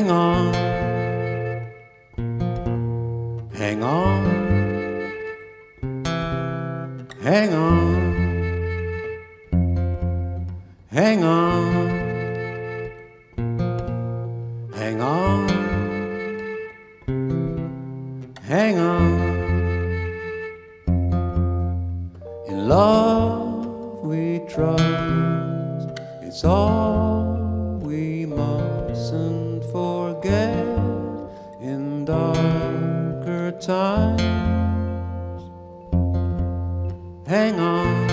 Hang on, hang on, hang on, hang on, hang on, hang on. In love we trust, it's all we mustn't forget in darker times. Hang on,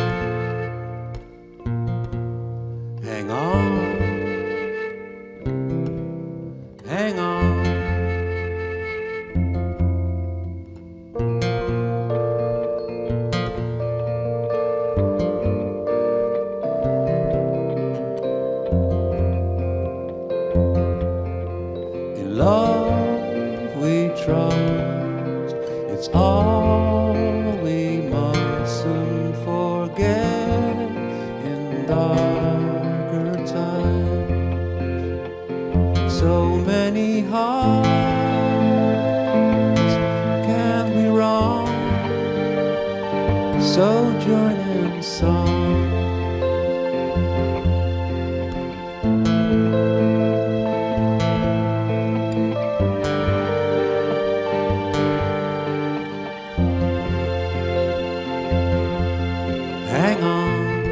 hang on, hang on. In love we trust, it's all we mustn't forget in darker times. So many hearts can be wrong, so join in song. Hang on,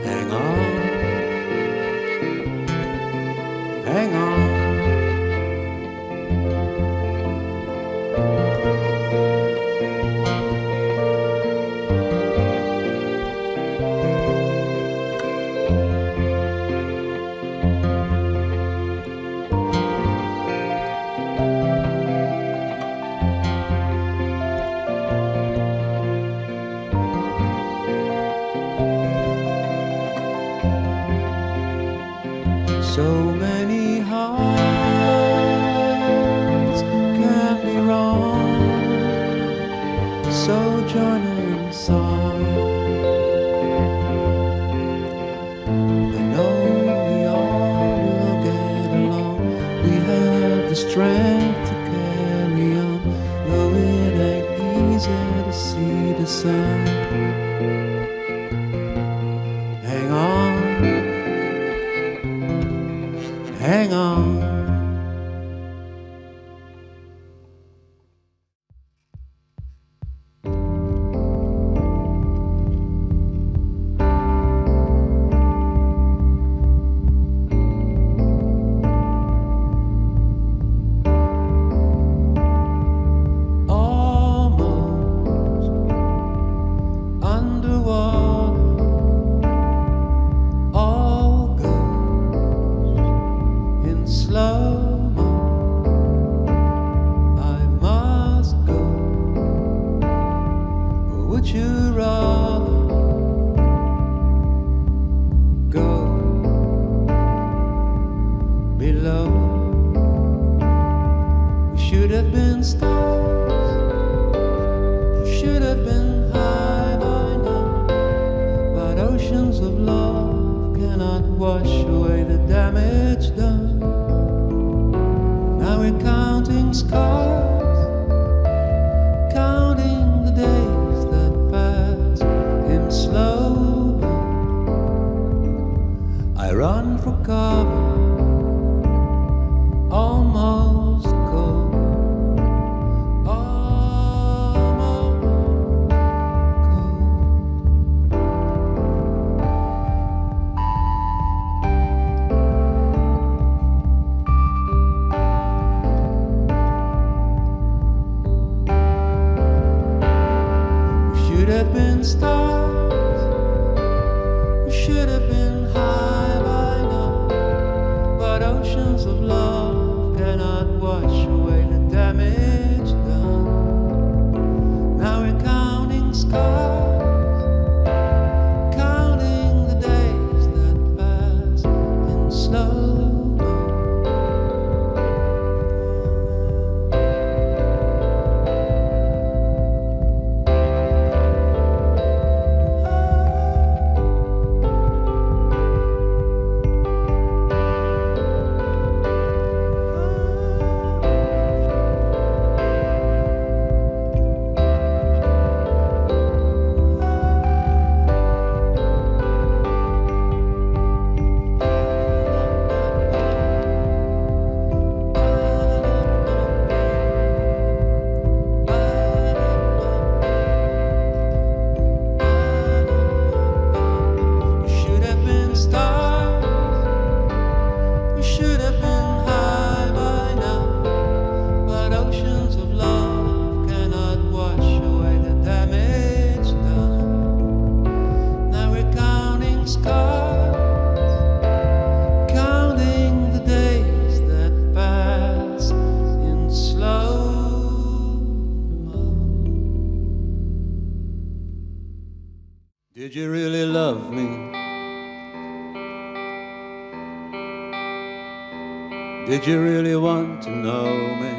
hang on, hang on. So many hearts can be wrong, so join in song. I know we all will get along. We have the strength to carry on, though it ain't easy to see the sun. Hang on, hang on. Almost underwater, all goes in slow-mo. I must go, or would you rather go below? We should have been stars, we should have been high by now, but oceans of love cannot wash away the damage done. Now we're counting scars, counting the days that pass in slow burn. I run for cover, almost cold, almost cold. We should have been stars, we should have been high by now, but oceans of love cannot wash away the damage done. Now we're counting scars, counting the days that pass in slow-mo. Did you really love me? Did you really want to know me?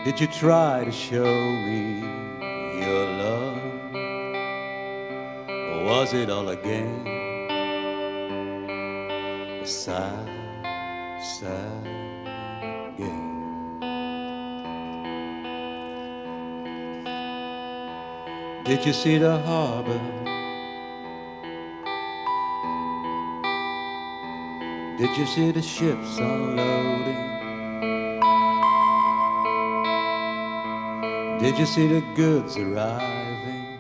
Did you try to show me your love? Or was it all a game? A sad, sad game. Did you see the harbor? Did you see the ships unloading? Did you see the goods arriving?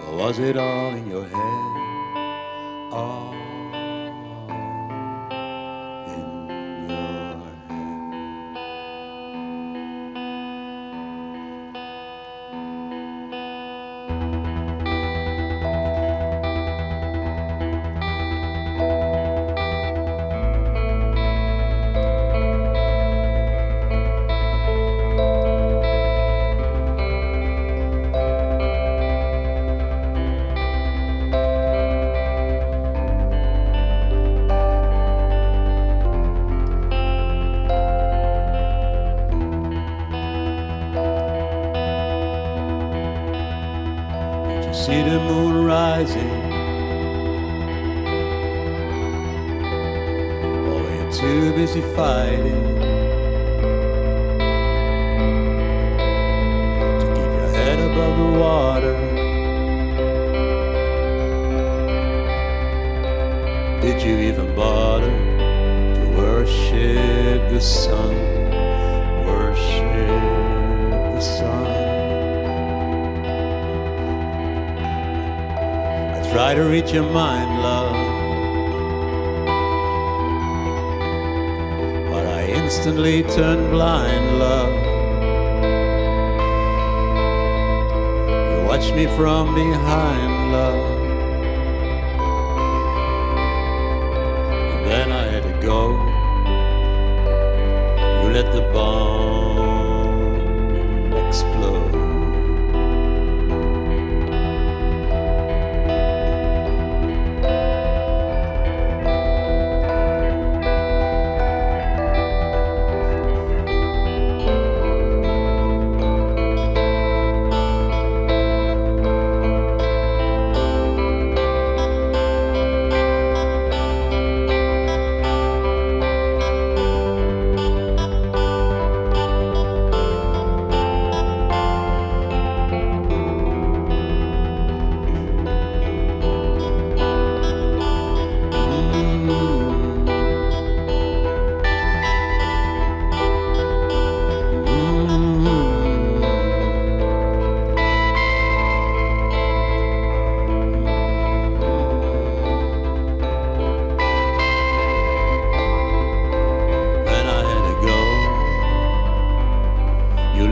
Or was it all in your head? All in your head. See the moon rising, or you're too busy fighting to keep your head above the water. Did you even bother to worship the sun? Worship the sun. Try to reach your mind, love, but I instantly turn blind, love. You watch me from behind, love, and then I had to go. You let the bomb explode.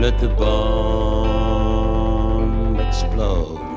Let the bomb explode.